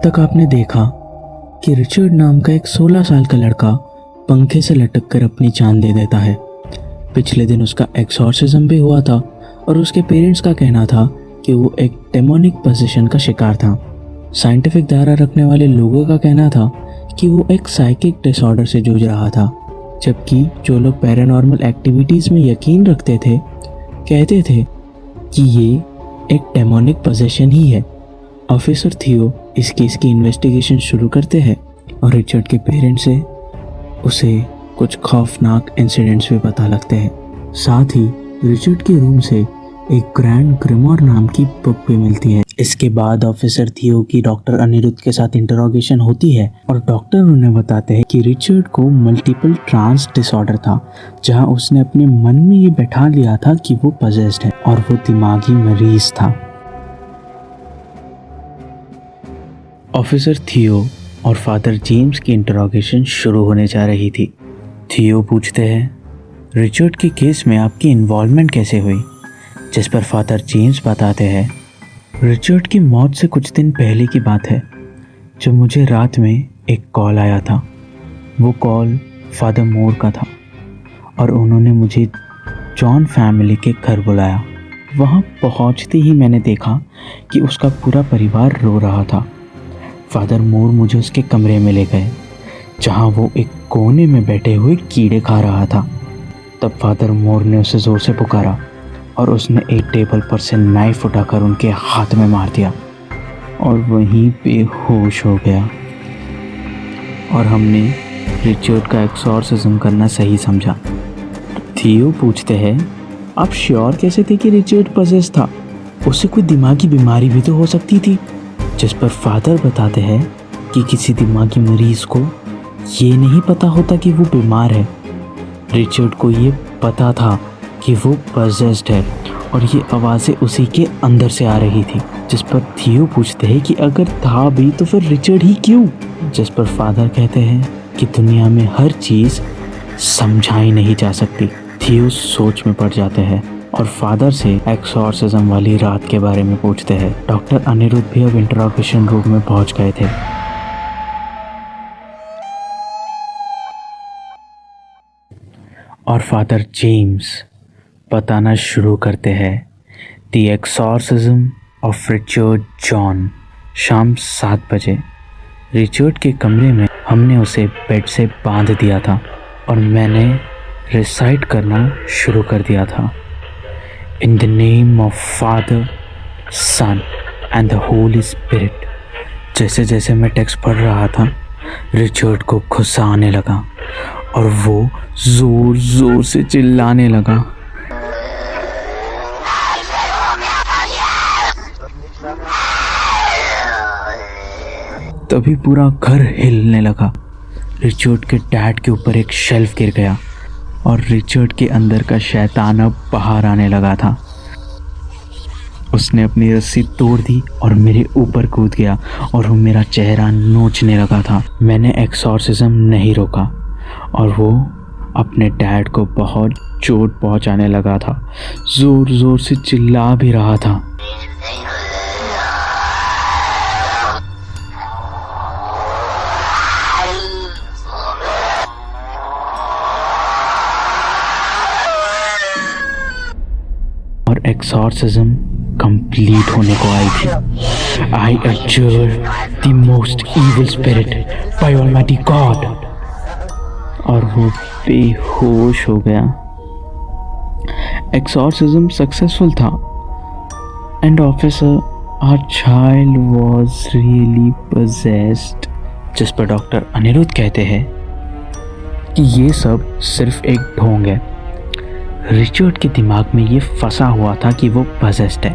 अब तक आपने देखा कि रिचर्ड नाम का एक 16 साल का लड़का पंखे से लटक कर अपनी जान दे देता है। पिछले दिन उसका एक्सॉर्सिज्म भी हुआ था और उसके पेरेंट्स का कहना था कि वो एक डेमोनिक पोजीशन का शिकार था। साइंटिफिक दायरा रखने वाले लोगों का कहना था कि वो एक साइकिक डिसऑर्डर से जूझ रहा था, जबकि जो लोग पैरानॉर्मल एक्टिविटीज़ में यकीन रखते थे कहते थे कि ये एक डेमोनिक पोजीशन ही है। ऑफिसर थियो इस केस की इन्वेस्टिगेशन शुरू करते हैं और रिचर्ड के पेरेंट्स से उसे कुछ खौफनाक इंसिडेंट्स भी पता लगते हैं। साथ ही रिचर्ड के रूम से एक ग्रैंड ग्रिमोर नाम की बुक भी मिलती है। इसके बाद ऑफिसर थियो की डॉक्टर अनिरुद्ध के साथ इंटरोगेशन होती है और डॉक्टर उन्हें बताते हैं कि रिचर्ड को मल्टीपल ट्रांस डिसऑर्डर था, जहां उसने अपने मन में ये बैठा लिया था कि वो पजेस्ड है और वो दिमागी मरीज था। ऑफिसर थियो और फादर जेम्स की इंटरोगेशन शुरू होने जा रही थी। थियो पूछते हैं, रिचर्ड के केस में आपकी इन्वॉल्वमेंट कैसे हुई? जिस पर फादर जेम्स बताते हैं, रिचर्ड की मौत से कुछ दिन पहले की बात है जब मुझे रात में एक कॉल आया था। वो कॉल फादर मोर का था और उन्होंने मुझे जॉन फैमिली के घर बुलाया। वहाँ पहुँचते ही मैंने देखा कि उसका पूरा परिवार रो रहा था। फादर मोर मुझे उसके कमरे में ले गए जहाँ वो एक कोने में बैठे हुए कीड़े खा रहा था। तब फादर मोर ने उसे ज़ोर से पुकारा और उसने एक टेबल पर से नाइफ उठाकर उनके हाथ में मार दिया और वहीं पे होश हो गया। और हमने रिचर्ड का एक्सॉर्सिज्म करना सही समझा। थियो पूछते हैं, आप श्योर कैसे थे कि रिचर्ड पजेस था? उसे कोई दिमागी बीमारी भी तो हो सकती थी। जिस पर फादर बताते हैं कि किसी दिमागी मरीज को ये नहीं पता होता कि वो बीमार है। रिचर्ड को ये पता था कि वो पजेस्ड है और ये आवाज़ें उसी के अंदर से आ रही थी। जिस पर थियो पूछते हैं कि अगर था भी तो फिर रिचर्ड ही क्यों? जिस पर फादर कहते हैं कि दुनिया में हर चीज़ समझाई नहीं जा सकती। थियो सोच में पड़ जाते हैं और फादर से एक्सॉर्सिज्म वाली रात के बारे में पूछते हैं। डॉक्टर अनिरुद्ध भी अब इंटरोगेशन रूम में पहुंच गए थे। और फादर जेम्स बताना शुरू करते हैं the exorcism of Richard John. शाम 7 बजे रिचर्ड के कमरे में हमने उसे बेड से बांध दिया था और मैंने रिसाइट करना शुरू कर दिया था। In the name of father, son and the holy spirit. जैसे जैसे मैं टेक्स्ट पढ़ रहा था, रिचर्ड को गुस्सा आने लगा और वो जोर जोर से चिल्लाने लगा। तभी पूरा घर हिलने लगा। रिचर्ड के डैड के ऊपर एक शेल्फ गिर गया और रिचर्ड के अंदर का शैतान अब बाहर आने लगा था। उसने अपनी रस्सी तोड़ दी और मेरे ऊपर कूद गया और वो मेरा चेहरा नोचने लगा था। मैंने एक्सॉर्सिज्म नहीं रोका और वो अपने डैड को बहुत चोट पहुंचाने लगा था। जोर जोर से चिल्ला भी रहा था। और एक्सॉर्सिज्म कंप्लीट होने को आई थी। I adjure the most evil spirit by almighty God. और वो बेहोश हो गया। एक्सॉर्सिज्म सक्सेसफुल था and officer, our child was really possessed. जिस पर डॉक्टर अनिरुद्ध कहते हैं कि ये सब सिर्फ एक ढोंग है। रिचर्ड के दिमाग में ये फंसा हुआ था कि वो पोजेस्ड है,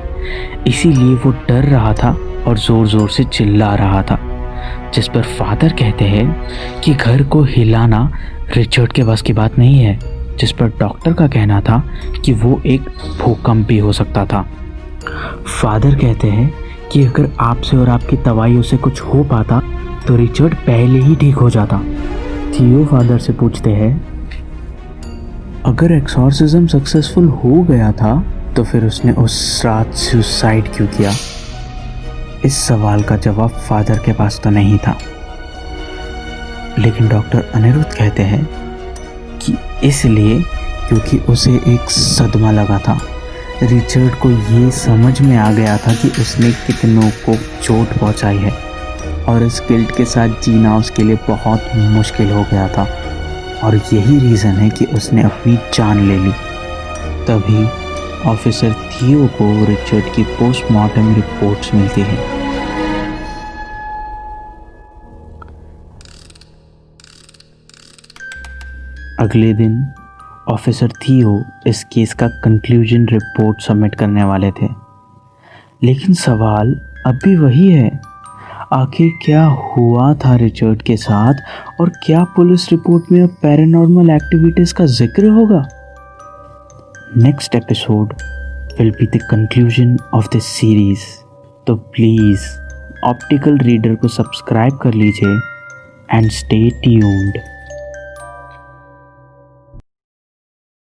इसीलिए वो डर रहा था और ज़ोर ज़ोर से चिल्ला रहा था। जिस पर फादर कहते हैं कि घर को हिलाना रिचर्ड के बस की बात नहीं है। जिस पर डॉक्टर का कहना था कि वो एक भूकंप भी हो सकता था। फादर कहते हैं कि अगर आपसे और आपकी दवाइयों से कुछ हो पाता तो रिचर्ड पहले ही ठीक हो जाता। थियो फादर से पूछते हैं, अगर एक्सॉर्सिज्म सक्सेसफुल हो गया था तो फिर उसने उस रात सुसाइड क्यों किया? इस सवाल का जवाब फादर के पास तो नहीं था, लेकिन डॉक्टर अनिरुद्ध कहते हैं कि इसलिए क्योंकि उसे एक सदमा लगा था। रिचर्ड को ये समझ में आ गया था कि उसने कितनों को चोट पहुंचाई है और इस गिल्ट के साथ जीना उसके लिए बहुत मुश्किल हो गया था, और यही रीज़न है कि उसने अपनी जान ले ली। तभी ऑफिसर थियो को रिचर्ड की पोस्टमार्टम रिपोर्ट्स मिलती हैं। अगले दिन ऑफिसर थियो इस केस का कंक्लूजन रिपोर्ट सबमिट करने वाले थे, लेकिन सवाल अब भी वही है, आखिर क्या हुआ था रिचर्ड के साथ और क्या पुलिस रिपोर्ट में अब पैरानॉर्मल एक्टिविटीज का जिक्र होगा? Next episode will be the conclusion of this series. तो प्लीज़ ऑप्टिकल रीडर को सब्सक्राइब कर लीजिए एंड स्टे ट्यून्ड।